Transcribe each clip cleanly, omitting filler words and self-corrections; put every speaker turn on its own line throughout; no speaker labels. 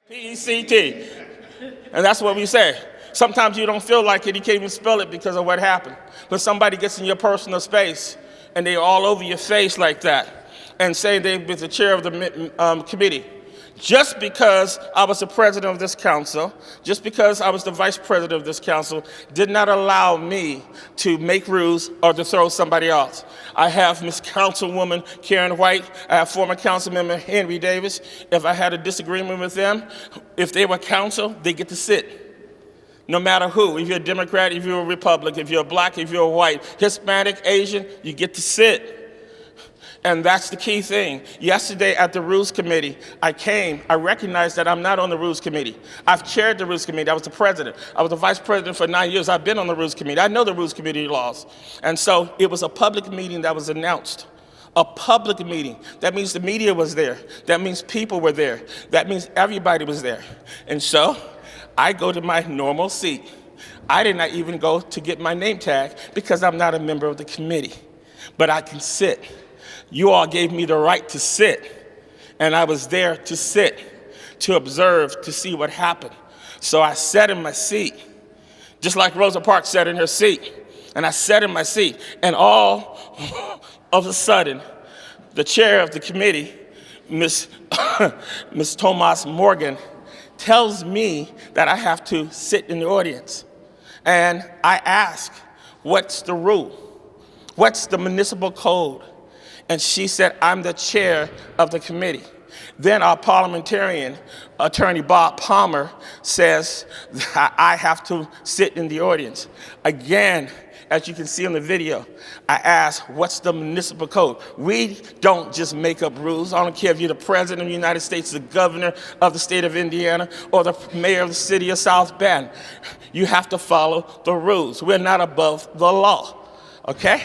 P-E-C-T. And that's what we say. Sometimes you don't feel like it, you can't even spell it because of what happened. But somebody gets in your personal space and they're all over your face like that and say they was the chair of the committee. Just because I was the president of this council, just because I was the vice president of this council, did not allow me to make rules or to throw somebody else. I have Miss Councilwoman Karen White, I have former council member Henry Davis. If I had a disagreement with them, if they were council, they get to sit. No matter who, if you're a Democrat, if you're a Republican, if you're black, if you're white, Hispanic, Asian, you get to sit. And that's the key thing. Yesterday at the Rules Committee, I recognized that I'm not on the Rules Committee. I've chaired the Rules Committee. I was the president. I was the vice president for 9 years. I've been on the Rules Committee. I know the Rules Committee laws. And so it was a public meeting that was announced. A public meeting. That means the media was there. That means people were there. That means everybody was there. And so I go to my normal seat. I did not even go to get my name tag because I'm not a member of the committee. But I can sit. You all gave me the right to sit, and I was there to sit, to observe, to see what happened. So I sat in my seat, just like Rosa Parks sat in her seat, and I sat in my seat, and all of a sudden, the chair of the committee, Miss Thomas Morgan, tells me that I have to sit in the audience. And I ask, what's the rule? What's the municipal code? And she said, I'm the chair of the committee. Then our parliamentarian, Attorney Bob Palmer, says that I have to sit in the audience. Again, as you can see in the video, I asked, what's the municipal code? We don't just make up rules. I don't care if you're the president of the United States, the governor of the state of Indiana, or the mayor of the city of South Bend. You have to follow the rules. We're not above the law, okay?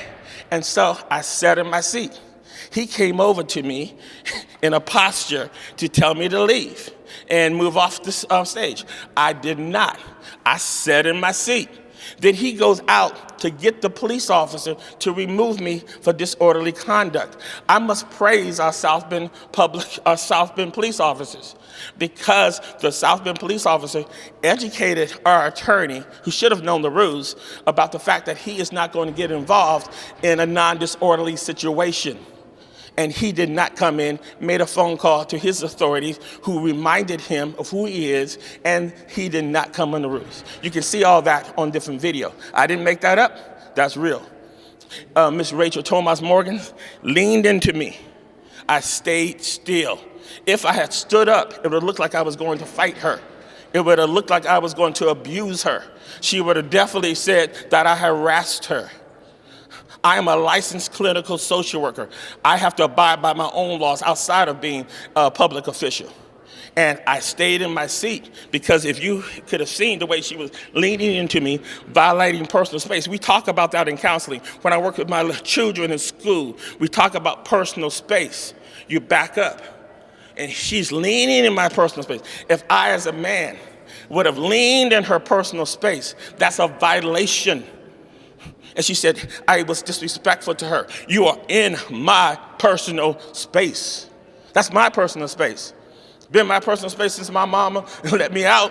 And so I sat in my seat. He came over to me in a posture to tell me to leave and move off the stage. I did not. I sat in my seat. Then he goes out to get the police officer to remove me for disorderly conduct. I must praise our South Bend police officers, because the South Bend police officer educated our attorney, who should have known the rules, about the fact that he is not going to get involved in a non-disorderly situation. And he did not come in, made a phone call to his authorities who reminded him of who he is, and he did not come on the rules. You can see all that on different video. I didn't make that up, that's real. Miss Rachel Thomas Morgan leaned into me. I stayed still. If I had stood up, it would have looked like I was going to fight her. It would have looked like I was going to abuse her. She would have definitely said that I harassed her. I am a licensed clinical social worker. I have to abide by my own laws outside of being a public official. And I stayed in my seat because if you could have seen the way she was leaning into me, violating personal space. We talk about that in counseling. When I work with my children in school, we talk about personal space. You back up. And she's leaning in my personal space. If I, as a man, would have leaned in her personal space, that's a violation. And she said, I was disrespectful to her. You are in my personal space. That's my personal space. It's been my personal space since my mama let me out.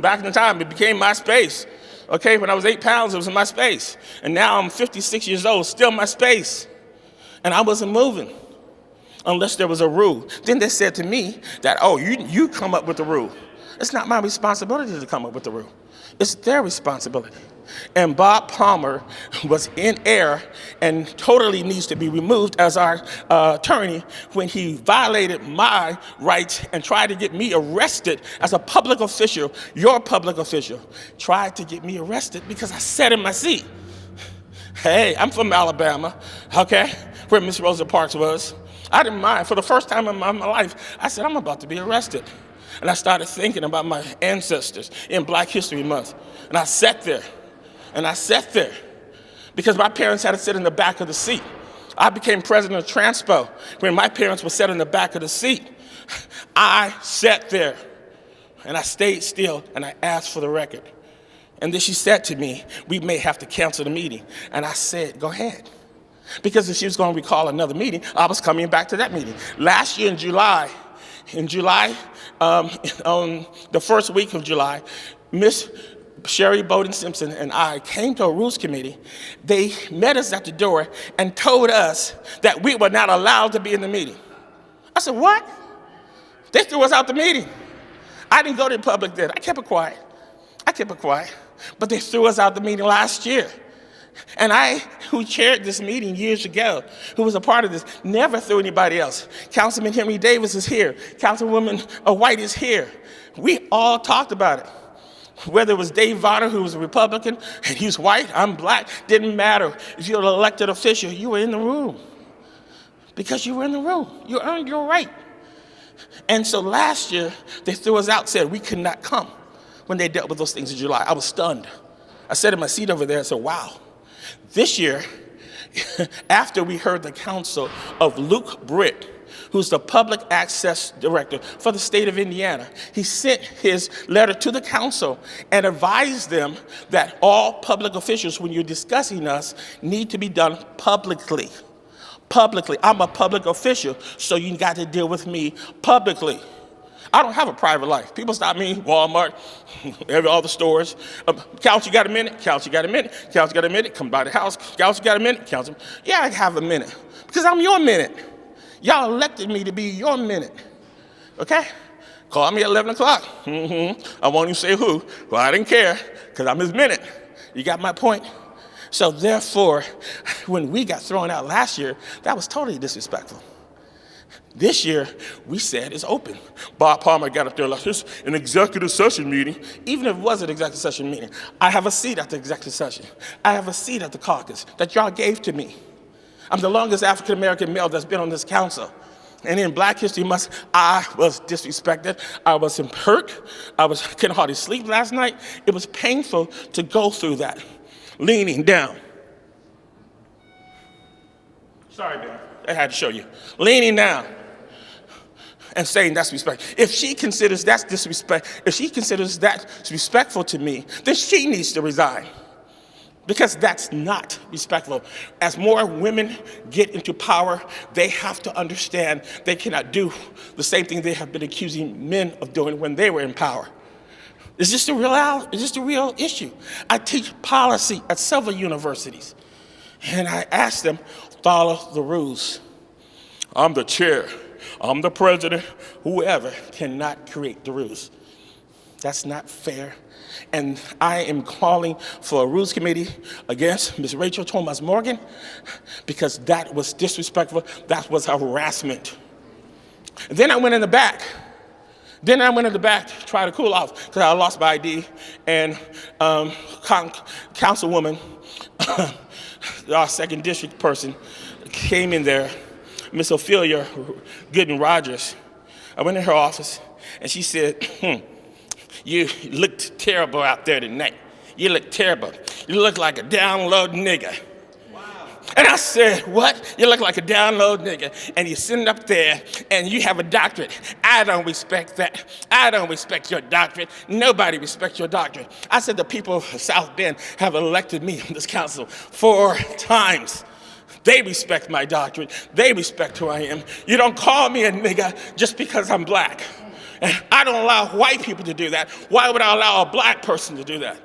Back in the time, it became my space. Okay, when I was 8 pounds, it was in my space. And now I'm 56 years old, still my space. And I wasn't moving unless there was a rule. Then they said to me that, oh, you come up with the rule. It's not my responsibility to come up with the rule. It's their responsibility. And Bob Palmer was in error and totally needs to be removed as our attorney when he violated my rights and tried to get me arrested as a public official. Your public official tried to get me arrested because I sat in my seat. Hey, I'm from Alabama, okay, where Miss Rosa Parks was. I didn't mind. For the first time in my life, I said, I'm about to be arrested. And I started thinking about my ancestors in Black History Month. And I sat there. And I sat there because my parents had to sit in the back of the seat. I became president of Transpo when my parents were sat in the back of the seat. I sat there and I stayed still and I asked for the record. And then she said to me, we may have to cancel the meeting. And I said, go ahead. Because if she was going to recall another meeting, I was coming back to that meeting. Last year in July, In July, on the first week of July, Miss Sherry Bowden Simpson and I came to a rules committee. They met us at the door and told us that we were not allowed to be in the meeting. I said, what? They threw us out the meeting. I didn't go to the public then. I kept it quiet. But they threw us out the meeting last year. And I, who chaired this meeting years ago, who was a part of this, never threw anybody else. Councilman Henry Davis is here. Councilwoman White is here. We all talked about it. Whether it was Dave Varner, who was a Republican, and he was white, I'm black, didn't matter. If you're an elected official, you were in the room. Because you were in the room. You earned your right. And so last year, they threw us out, said we could not come when they dealt with those things in July. I was stunned. I sat in my seat over there and said, wow. This year, after we heard the counsel of Luke Britt, who's the public access director for the state of Indiana, he sent his letter to the council and advised them that all public officials, when you're discussing us, need to be done publicly. Publicly. I'm a public official, so you got to deal with me publicly. I don't have a private life. People stop me, Walmart, all the stores. Council, you got a minute? Council, you got a minute? Council, got a minute? Come by the house. Council, got a minute? Council, yeah, I have a minute. Because I'm your minute. Y'all elected me to be your minute. Okay? Call me at 11 o'clock. I won't even say who. Well, I didn't care, because I'm his minute. You got my point? So therefore, when we got thrown out last year, that was totally disrespectful. This year, we said it's open. Bob Palmer got up there like, this an executive session meeting. Even if it was an executive session meeting, I have a seat at the executive session. I have a seat at the caucus that y'all gave to me. I'm the longest African-American male that's been on this council. And in Black History Month, I was disrespected. I was hurt. Couldn't hardly sleep last night. It was painful to go through that. Leaning down. Sorry, man. I had to show you. Leaning down and saying that's respect. If she considers that's disrespect, if she considers that respectful to me, then she needs to resign. Because that's not respectful. As more women get into power, they have to understand they cannot do the same thing they have been accusing men of doing when they were in power. It's just a real issue. I teach policy at several universities, and I ask them, follow the rules. I'm the chair, I'm the president, whoever cannot create the rules. That's not fair. And I am calling for a rules committee against Ms. Rachel Thomas Morgan because that was disrespectful, that was harassment. And then I went in the back. To try to cool off because I lost my ID, and councilwoman, our second district person, came in there, Miss Ophelia Gooden Rogers. I went in her office, and she said, you looked terrible out there tonight. You look terrible. You look like a down-low nigga. And I said, what? You look like a down-low nigga, and you're sitting up there, and you have a doctorate. I don't respect that. I don't respect your doctorate. Nobody respects your doctorate. I said the people of South Bend have elected me on this council 4 times. They respect my doctorate. They respect who I am. You don't call me a nigga just because I'm black. And I don't allow white people to do that. Why would I allow a black person to do that?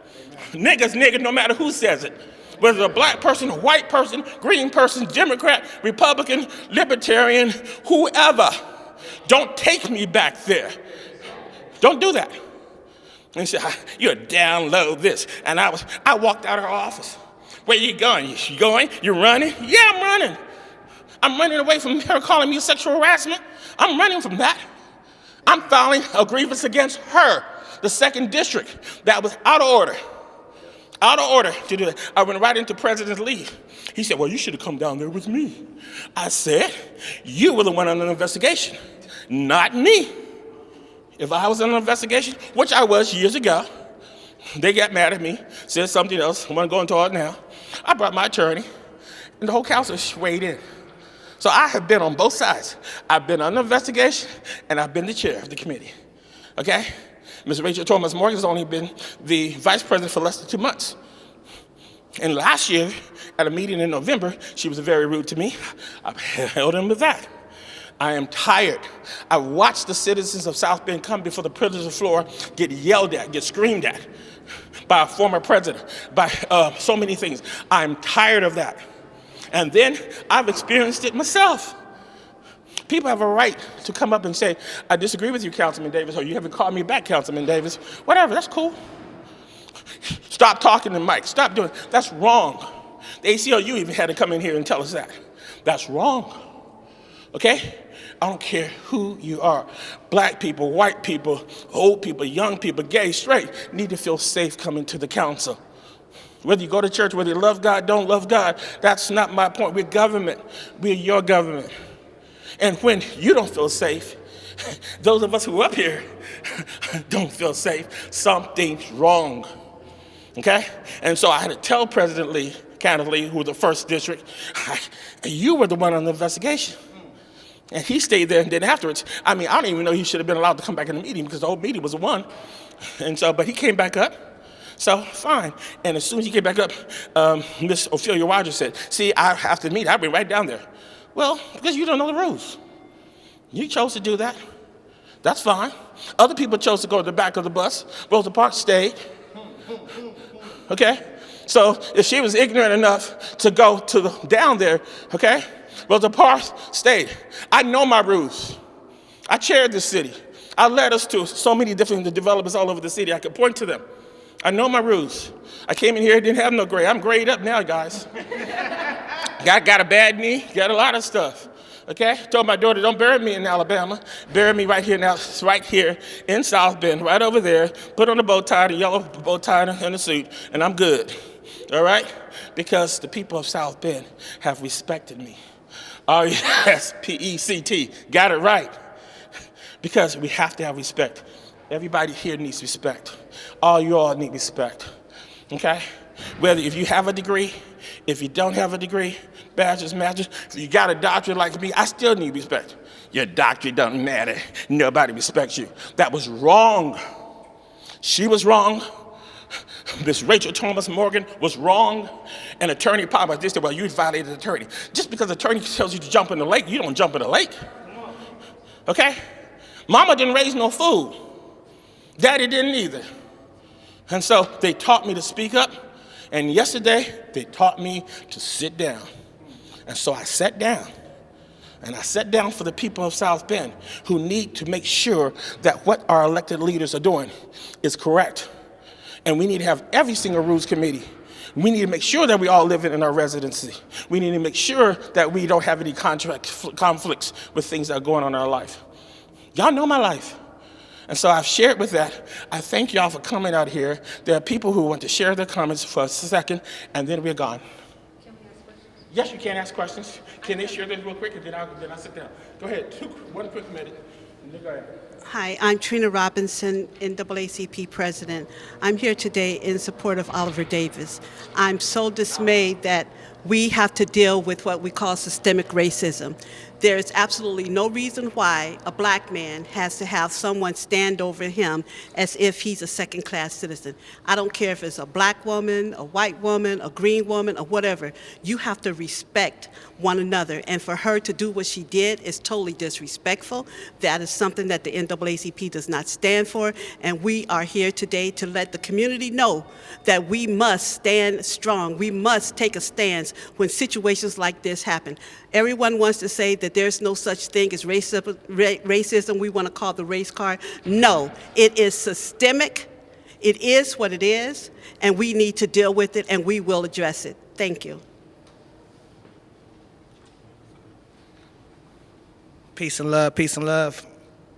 Nigga's nigga no matter who says it. Whether it's a black person, a white person, green person, Democrat, Republican, Libertarian, whoever. Don't take me back there. Don't do that. And he said, you're down low this. And I walked out of her office. Where you going? You going? You running? Yeah, I'm running. I'm running away from her calling me sexual harassment. I'm running from that. I'm filing a grievance against her, the second district, that was out of order. Out of order to do that. I went right into President Lee. He said, well, you should have come down there with me. I said, you were the one under investigation, not me. If I was under investigation, which I was years ago, they got mad at me, said something else. I'm going to go into it now. I brought my attorney, and the whole council weighed in. So I have been on both sides. I've been under investigation, and I've been the chair of the committee. Okay? Ms. Rachel Thomas Morgan has only been the vice president for less than 2 months. And last year, at a meeting in November, she was very rude to me. I held him with that. I am tired. I watched the citizens of South Bend come before the privilege floor, get yelled at, get screamed at by a former president, by so many things. I'm tired of that. And then I've experienced it myself. People have a right to come up and say, I disagree with you, Councilman Davis, or you haven't called me back, Councilman Davis. Whatever, that's cool. Stop talking to Mike, stop doing it. That's wrong. The ACLU even had to come in here and tell us that. That's wrong, okay? I don't care who you are. Black people, white people, old people, young people, gay, straight, need to feel safe coming to the council. Whether you go to church, whether you love God, don't love God, that's not my point. We're government. We're your government. And when you don't feel safe, those of us who are up here don't feel safe, something's wrong, okay? And so I had to tell President Lee, Candace Lee, who was the first district, you were the one on the investigation. And he stayed there, and then afterwards, I don't even know he should have been allowed to come back in the meeting because the whole meeting was one. And so, but he came back up, so fine. And as soon as he came back up, Miss Ophelia Rogers said, see, I have to meet, I've been right down there. Well, because you don't know the rules. You chose to do that. That's fine. Other people chose to go to the back of the bus. Rosa Parks stayed. Okay? So if she was ignorant enough to go down there, okay, Rosa Parks stayed. I know my rules. I chaired the city. I led us to so many different developers all over the city. I could point to them. I know my rules. I came in here, didn't have no grade. I'm grayed up now, guys. Got a bad knee, got a lot of stuff, okay? Told my daughter, don't bury me in Alabama. Bury me right here now, right here in South Bend, right over there. Put on the bow tie, the yellow bow tie and the suit, and I'm good, all right? Because the people of South Bend have respected me. R-E-S-P-E-C-T, got it right. Because we have to have respect. Everybody here needs respect. All you all need respect, okay? Whether if you have a degree, if you don't have a degree, bachelor's, master's, if you got a doctorate like me, I still need respect. Your doctorate doesn't matter. Nobody respects you. That was wrong. She was wrong. Miss Rachel Thomas Morgan was wrong. And Attorney Palmer, they said, well, you violated the attorney. Just because the attorney tells you to jump in the lake, you don't jump in the lake. Okay? Mama didn't raise no fool. Daddy didn't either. And so they taught me to speak up. And yesterday, they taught me to sit down. And so I sat down. And I sat down for the people of South Bend who need to make sure that what our elected leaders are doing is correct. And we need to have every single rules committee. We need to make sure that we all live in our residency. We need to make sure that we don't have any conflicts with things that are going on in our life. Y'all know my life. And so I've shared with that. I thank y'all for coming out here. There are people who want to share their comments for a second, and then we're gone. Can we ask questions? Yes, you can ask questions. Can they share this real quick, and then I'll sit down. Go ahead, one quick minute, and then go ahead.
Hi, I'm Trina Robinson, NAACP President. I'm here today in support of Oliver Davis. I'm so dismayed that we have to deal with what we call systemic racism. There is absolutely no reason why a black man has to have someone stand over him as if he's a second-class citizen. I don't care if it's a black woman, a white woman, a green woman, or whatever. You have to respect one another. And for her to do what she did is totally disrespectful. That is something that the NAACP does not stand for. And we are here today to let the community know that we must stand strong. We must take a stance when situations like this happen. Everyone wants to say that there's no such thing as racism. We want to call the race card. No, it is systemic. It is what it is, and we need to deal with it, and we will address it. Thank you.
Peace and love, peace and love.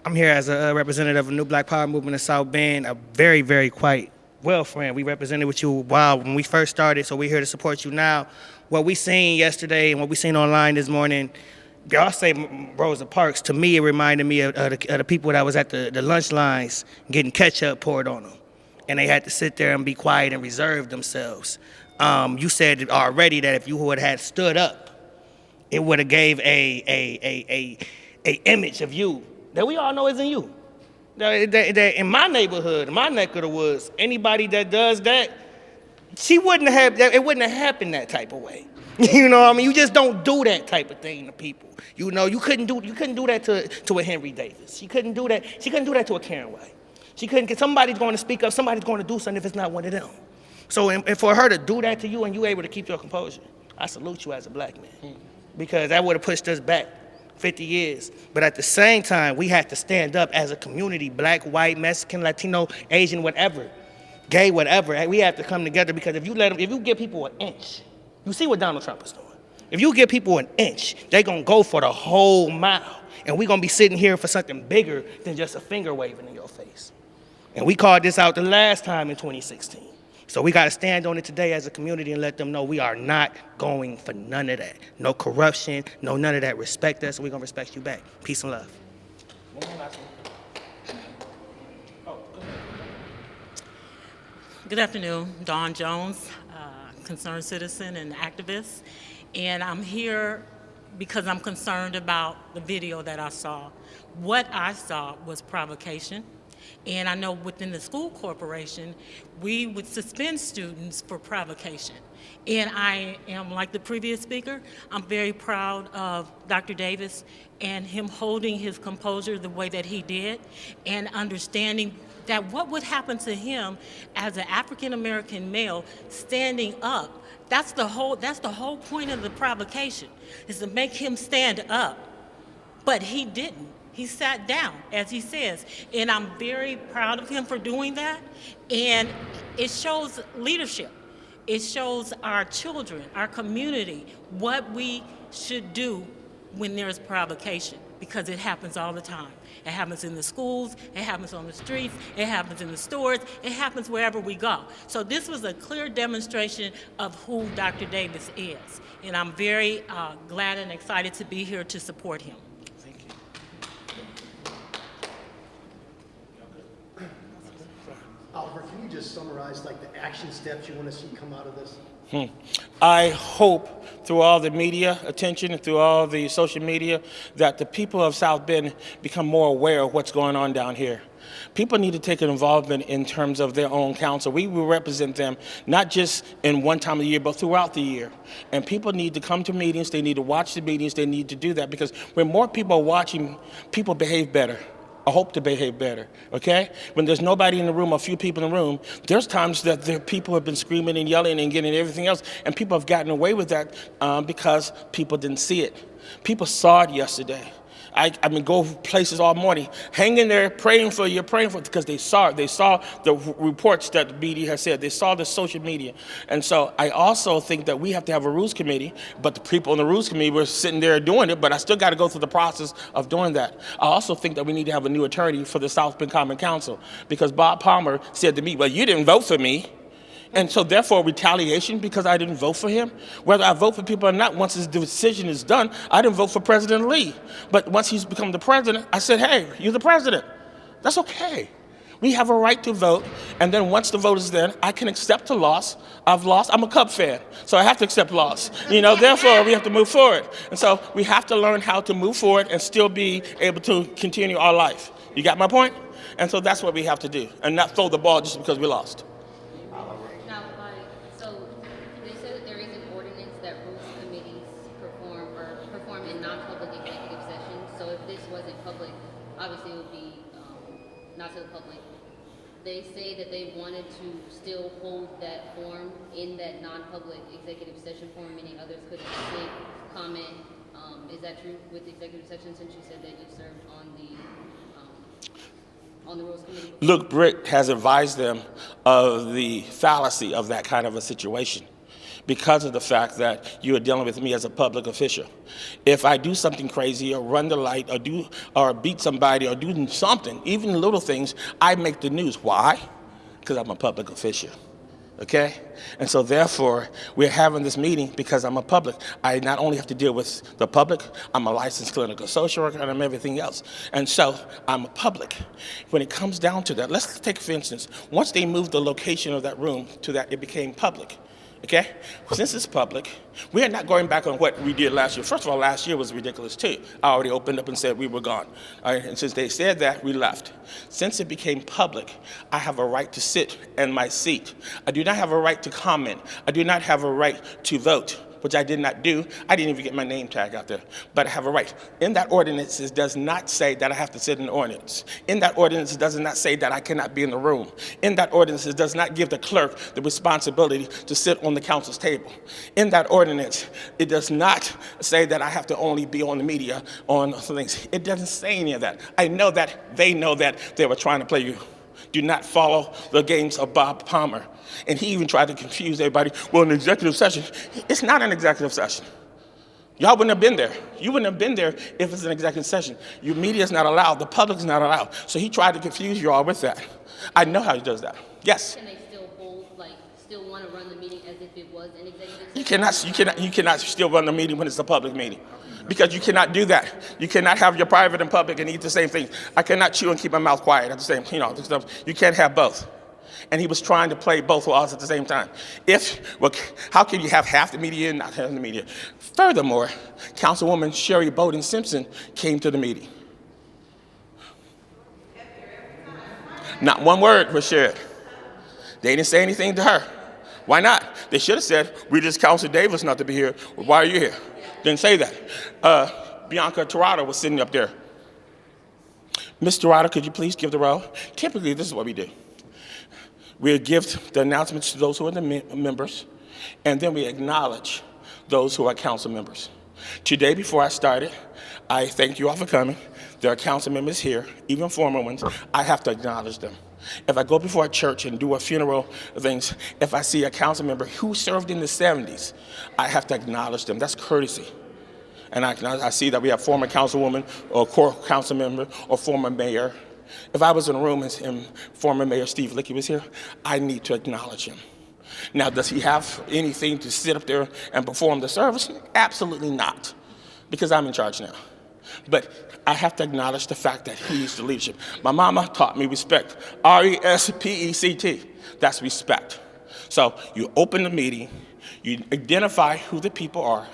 I'm here as a representative of the New Black Power Movement in South Bend, a very, very quite well friend. We represented with you when we first started, so we're here to support you now. What we seen yesterday and what we seen online this morning, y'all say Rosa Parks, to me it reminded me of the people that was at the lunch lines getting ketchup poured on them. And they had to sit there and be quiet and reserve themselves. You said already that if you would have stood up, it would have gave a image of you that we all know isn't you. That in my neighborhood, in my neck of the woods, anybody that does that, it wouldn't have happened that type of way. You know what I mean? You just don't do that type of thing to people. You know, you couldn't do that to a Henry Davis. She couldn't do that to a Karen White. She couldn't, because somebody's going to speak up, somebody's going to do something if it's not one of them. So and for her to do that to you and you able to keep your composure, I salute you as a black man. Because that would have pushed us back 50 years. But at the same time, we had to stand up as a community, black, white, Mexican, Latino, Asian, whatever, gay, whatever. We have to come together, because if you give people an inch, you see what Donald Trump is doing. If you give people an inch, they're going to go for the whole mile. And we're going to be sitting here for something bigger than just a finger waving in your face. And we called this out the last time in 2016. So we got to stand on it today as a community and let them know we are not going for none of that. No corruption, no none of that. Respect us, and we're going to respect you back. Peace and love. One more last one.
Good afternoon, Dawn Jones, concerned citizen and activist. And I'm here because I'm concerned about the video that I saw. What I saw was provocation. And I know within the school corporation, we would suspend students for provocation. And I am, like the previous speaker, I'm very proud of Dr. Davis and him holding his composure the way that he did, and understanding that what would happen to him as an African-American male standing up. That's the whole point of the provocation, is to make him stand up. But he didn't. He sat down, as he says, and I'm very proud of him for doing that. And it shows leadership. It shows our children, our community, what we should do when there's provocation, because it happens all the time. It happens in the schools, it happens on the streets, it happens in the stores, it happens wherever we go. So this was a clear demonstration of who Dr. Davis is. And I'm very glad and excited to be here to support him.
Oliver, can you just summarize like the action steps you want to see come out of this?
I hope through all the media attention and through all the social media that the people of South Bend become more aware of what's going on down here. People need to take an involvement in terms of their own council. We will represent them not just in one time of the year, but throughout the year. And people need to come to meetings, they need to watch the meetings, they need to do that, because when more people are watching, people behave better. I hope to behave better, okay? When there's nobody in the room, a few people in the room, there's times that the people have been screaming and yelling and getting everything else, and people have gotten away with that because people didn't see it. People saw it yesterday. I mean, go places all morning, hanging there, praying for because they saw it. They saw the reports that the media has said. They saw the social media. And so I also think that we have to have a rules committee, but the people in the rules committee were sitting there doing it, but I still got to go through the process of doing that. I also think that we need to have a new attorney for the South Bend Common Council, because Bob Palmer said to me, well, you didn't vote for me. And so therefore retaliation because I didn't vote for him. Whether I vote for people or not, once his decision is done, I didn't vote for President Lee. But once he's become the president, I said, hey, you're the president. That's okay. We have a right to vote, and then once the vote is done, I can accept the loss. I've lost. I'm a Cub fan, so I have to accept loss. Therefore, we have to move forward. And so we have to learn how to move forward and still be able to continue our life. You got my point? And so that's what we have to do, and not throw the ball just because we lost.
Obviously it would be not to the public. They say that they wanted to still hold that forum in that non-public executive session forum, meaning others couldn't speak, comment. Is that true with the executive session, since you said that you served on the Rules Committee?
Luke Britt has advised them of the fallacy of that kind of a situation, because of the fact that you are dealing with me as a public official. If I do something crazy or run the light or beat somebody or do something, even little things, I make the news. Why? Because I'm a public official, okay? And so therefore, we're having this meeting because I'm a public. I not only have to deal with the public, I'm a licensed clinical social worker and I'm everything else. And so I'm a public. When it comes down to that, let's take for instance, once they moved the location of that room to that, it became public. Okay? Since it's public, we are not going back on what we did last year. First of all, last year was ridiculous too. I already opened up and said we were gone. All right? And since they said that, we left. Since it became public, I have a right to sit in my seat. I do not have a right to comment. I do not have a right to vote. which I did not do. I didn't even get my name tag out there, but I have a right. In that ordinance, it does not say that I have to sit in the audience. In that ordinance, it does not say that I cannot be in the room. In that ordinance, it does not give the clerk the responsibility to sit on the council's table. In that ordinance, it does not say that I have to only be on the media on things. It doesn't say any of that. I know that they know that they were trying to play you. Do not follow the games of Bob Palmer. And he even tried to confuse everybody. Well, an executive session, it's not an executive session. Y'all wouldn't have been there. You wouldn't have been there if it's an executive session. Your media is not allowed. The public is not allowed. So he tried to confuse you all with that. I know how he does that. Yes.
Can they still hold, like, still want to run the meeting as if it was an executive session?
You cannot still run the meeting when it's a public meeting. Because you cannot do that. You cannot have your private and public and eat the same thing. I cannot chew and keep my mouth quiet at the same, you can't have both. And he was trying to play both laws at the same time. How can you have half the media and not half the media? Furthermore, Councilwoman Sherry Bowden Simpson came to the meeting. Not one word was shared. They didn't say anything to her. Why not? They should have said, we just counseled Davis not to be here. Well, why are you here? Didn't say that. Bianca Tirado was sitting up there. Ms. Tirado, could you please give the roll? Typically, this is what we do. We give the announcements to those who are the members, and then we acknowledge those who are council members. Today, before I started, I thank you all for coming. There are council members here, even former ones. I have to acknowledge them. If I go before a church and do a funeral things, if I see a council member who served in the 70s, I have to acknowledge them. That's courtesy. And I see that we have former councilwoman or core council member or former mayor. If I was in a room and former Mayor Steve Lickey was here, I need to acknowledge him. Now, does he have anything to sit up there and perform the service? Absolutely not, because I'm in charge now. But I have to acknowledge the fact that he's the leadership. My mama taught me respect, R-E-S-P-E-C-T. That's respect. So you open the meeting, you identify who the people are,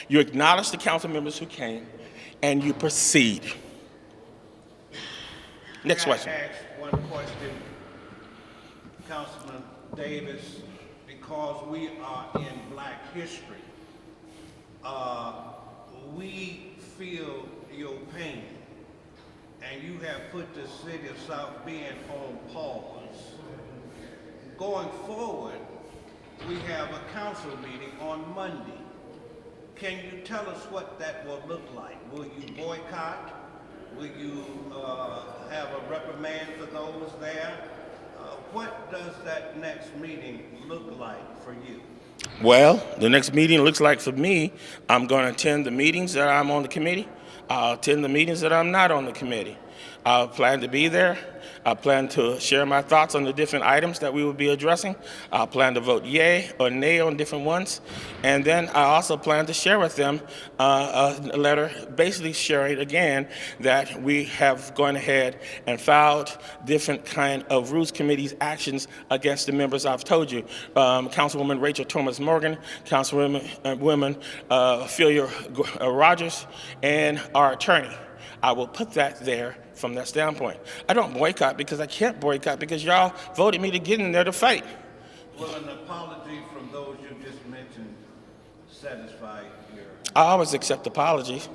you acknowledge the council members who came, and you proceed. Next question.
Can I ask one question, Councilman Davis, because we are in Black history. We feel your pain, and you have put the city of South Bend on pause. Going forward, we have a council meeting on Monday. Can you tell us what that will look like? Will you boycott? Will you have a reprimand for those there? What does that next meeting look like for you?
Well, the next meeting looks like for me, I'm going to attend the meetings that I'm on the committee. I'll attend the meetings that I'm not on the committee. I plan to be there. I plan to share my thoughts on the different items that we will be addressing. I plan to vote yay or nay on different ones. And then I also plan to share with them a letter basically sharing again that we have gone ahead and filed different kind of rules committees actions against the members I've told you. Councilwoman Rachel Thomas Morgan, Councilwoman Ophelia Rogers, and our attorney. I will put that there from that standpoint. I don't boycott because I can't boycott because y'all voted me to get in there to fight.
Will an apology from those you just mentioned satisfy your...
I always accept apologies,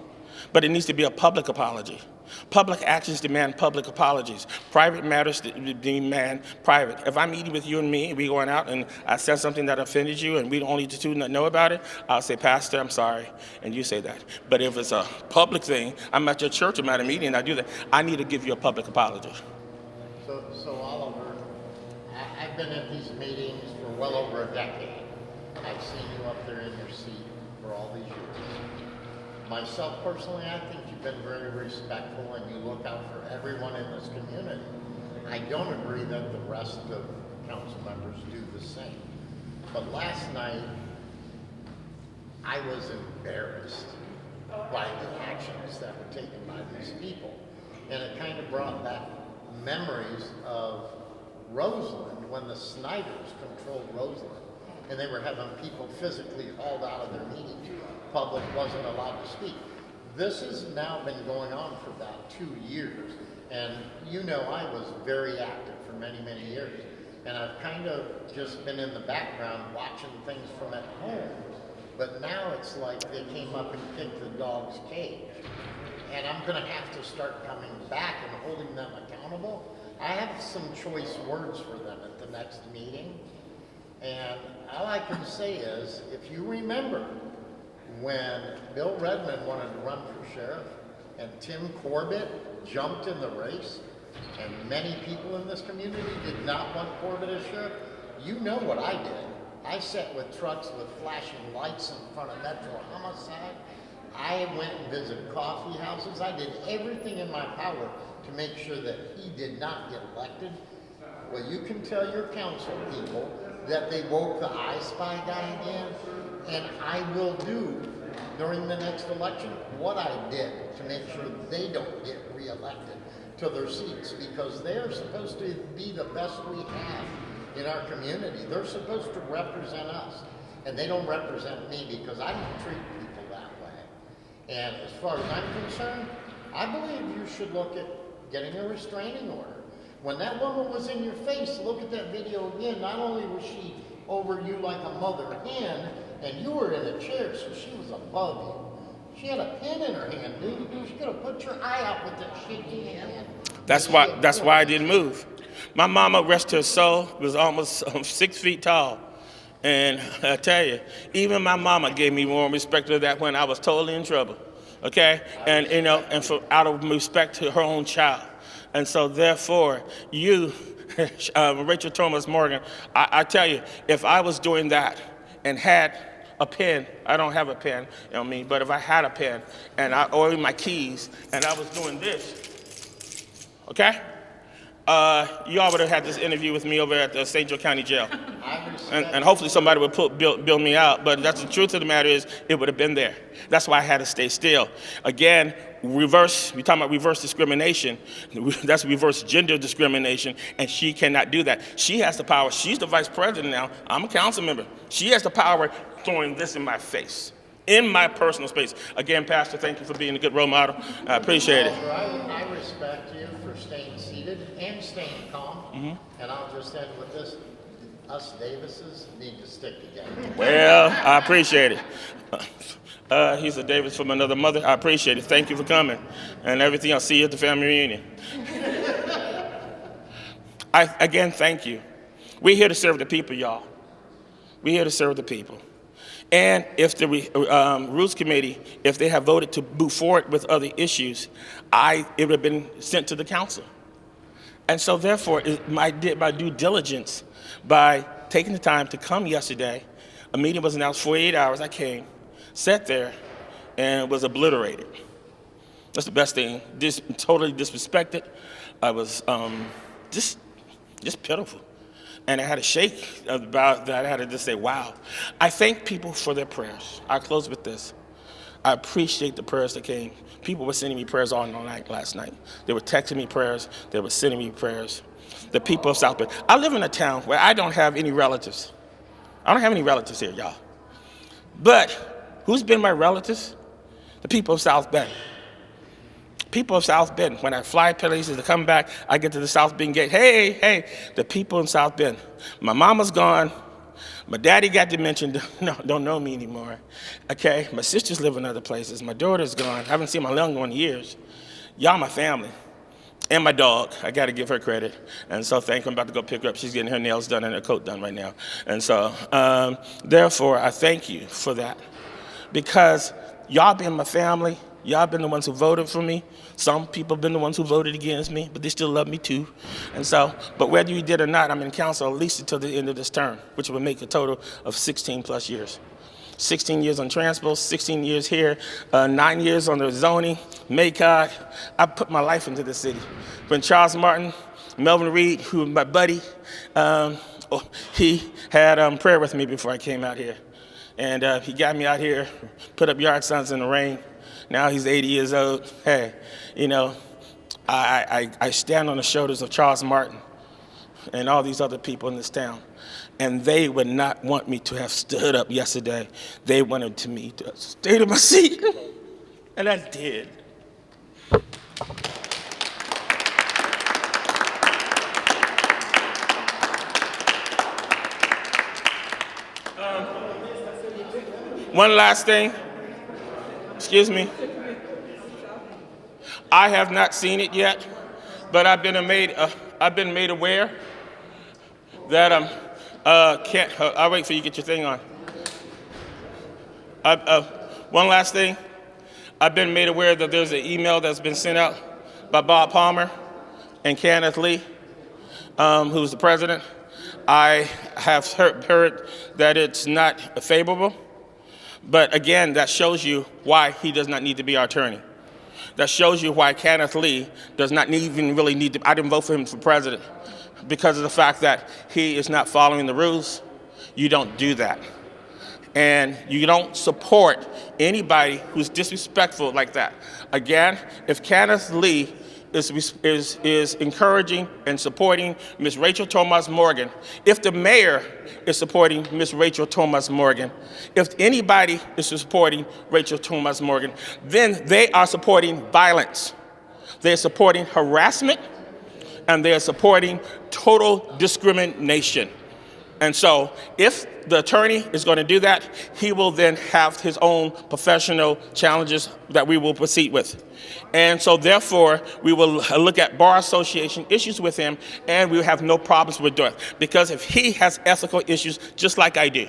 but it needs to be a public apology. Public actions demand public apologies. Private matters demand private. If I'm eating with you and me, we going out and I said something that offended you and we only the two know about it, I'll say, Pastor, I'm sorry, and you say that. But if it's a public thing, I'm at your church, I'm at a meeting, and I do that, I need to give you a public apology.
So Oliver, I've been at these meetings for well over a decade. I've seen you up there in your seat for all these years. Myself personally, I think you've been very respectful and you look out for everyone in this community. I don't agree that the rest of council members do the same. But last night, I was embarrassed by the actions that were taken by these people. And it kind of brought back memories of Roseland when the Snyders controlled Roseland. And they were having people physically hauled out of their meeting. Public wasn't allowed to speak. This has now been going on for about 2 years. And you know I was very active for many, many years. And I've kind of just been in the background watching things from at home. But now it's like they came up and picked the dog's cage. And I'm gonna have to start coming back and holding them accountable. I have some choice words for them at the next meeting. And all I can say is, if you remember when Bill Redmond wanted to run for sheriff and Tim Corbett jumped in the race, and many people in this community did not want Corbett as sheriff, you know what I did. I sat with trucks with flashing lights in front of Metro Homicide. I went and visited coffee houses. I did everything in my power to make sure that he did not get elected. Well, you can tell your council people that they woke the I Spy guy again, and I will do during the next election what I did to make sure they don't get reelected to their seats, because they're supposed to be the best we have in our community. They're supposed to represent us, and they don't represent me because I don't treat people that way. And as far as I'm concerned, I believe you should look at getting a restraining order. When that woman was in your face, look at that video again. Not only was she over you like a mother hen, and you were in a chair, so she was above you. She had a pen in her hand, dude. She could have put your eye out with that shaky hand.
That's why I didn't move. My mama, rest her soul, was almost 6 feet tall. And I tell you, even my mama gave me more respect to that when I was totally in trouble. Okay? And, you know, and for out of respect to her own child. And so therefore, you, Rachel Thomas Morgan, I tell you, if I was doing that and had a pen, I don't have a pen on me, but if I had a pen and or my keys and I was doing this, okay? Y'all would have had this interview with me over at the St. Joe County Jail. And hopefully somebody would bill me out, but that's the truth of the matter is it would have been there. That's why I had to stay still. Again, we're talking about reverse discrimination. That's reverse gender discrimination, and she cannot do that. She has the power. She's the vice president now. I'm a council member. She has the power throwing this in my face, in my personal space. Again, Pastor, thank you for being a good role model. I appreciate it.
I respect you for staying seated and staying calm. And I'll just end with this. Us Davises need to stick together.
Well, I appreciate it. He's a Davis from another mother. I appreciate it. Thank you for coming. And everything. I'll see you at the family reunion. Again, thank you. We're here to serve the people, y'all. We're here to serve the people. And if the Rules Committee, if they have voted to move forward with other issues, it would have been sent to the council. And so therefore, I did my due diligence by taking the time to come yesterday. A meeting was announced 48 hours. I came, sat there, and was obliterated. That's the best thing. Totally disrespected. I was just pitiful. And I had to shake about that. I had to just say, wow. I thank people for their prayers. I'll close with this. I appreciate the prayers that came. People were sending me prayers all night last night. They were texting me prayers. They were sending me prayers. The people of South Bend. I live in a town where I don't have any relatives. I don't have any relatives here, y'all. But who's been my relatives? The people of South Bend. People of South Bend. When I fly places to come back, I get to the South Bend gate. Hey, the people in South Bend. My mama's gone. My daddy got dementia, don't know me anymore. Okay, my sisters live in other places. My daughter's gone. I haven't seen my young one in years. Y'all my family. And my dog, I gotta give her credit. And so thank you, I'm about to go pick her up. She's getting her nails done and her coat done right now. And so, therefore, I thank you for that. Because y'all been my family. Y'all been the ones who voted for me. Some people have been the ones who voted against me, but they still love me too. And so, but whether you did or not, I'm in council at least until the end of this term, which would make a total of 16 plus years. 16 years on transport, 16 years here, 9 years on the zoning, MACOG. I put my life into the city. When Charles Martin, Melvin Reed, who was my buddy, he had prayer with me before I came out here. And he got me out here, put up yard signs in the rain. Now he's 80 years old. Hey, you know, I stand on the shoulders of Charles Martin and all these other people in this town. And they would not want me to have stood up yesterday. They wanted me to stay in my seat. And I did. One last thing. Excuse me. I have not seen it yet, but I've been made aware that I'll wait for you to get your thing on. One last thing. I've been made aware that there's an email that's been sent out by Bob Palmer and Kenneth Lee, who's the president. I have heard that it's not favorable, but again, that shows you why he does not need to be our attorney. That shows you why Kenneth Lee does not even really need to. I didn't vote for him for president because of the fact that he is not following the rules. You don't do that. And you don't support anybody who's disrespectful like that. Again, if Kenneth Lee is encouraging and supporting Ms. Rachel Thomas Morgan, if the mayor is supporting Ms. Rachel Thomas Morgan, if anybody is supporting Rachel Thomas Morgan, then they are supporting violence. They're supporting harassment, and they're supporting total discrimination. And so if the attorney is going to do that, he will then have his own professional challenges that we will proceed with. And so therefore, we will look at Bar Association issues with him, and we will have no problems with doing it. Because if he has ethical issues, just like I do,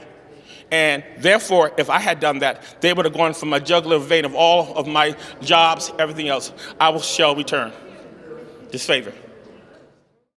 and therefore, if I had done that, they would have gone from a jugular vein of all of my jobs, everything else. I shall return this favor.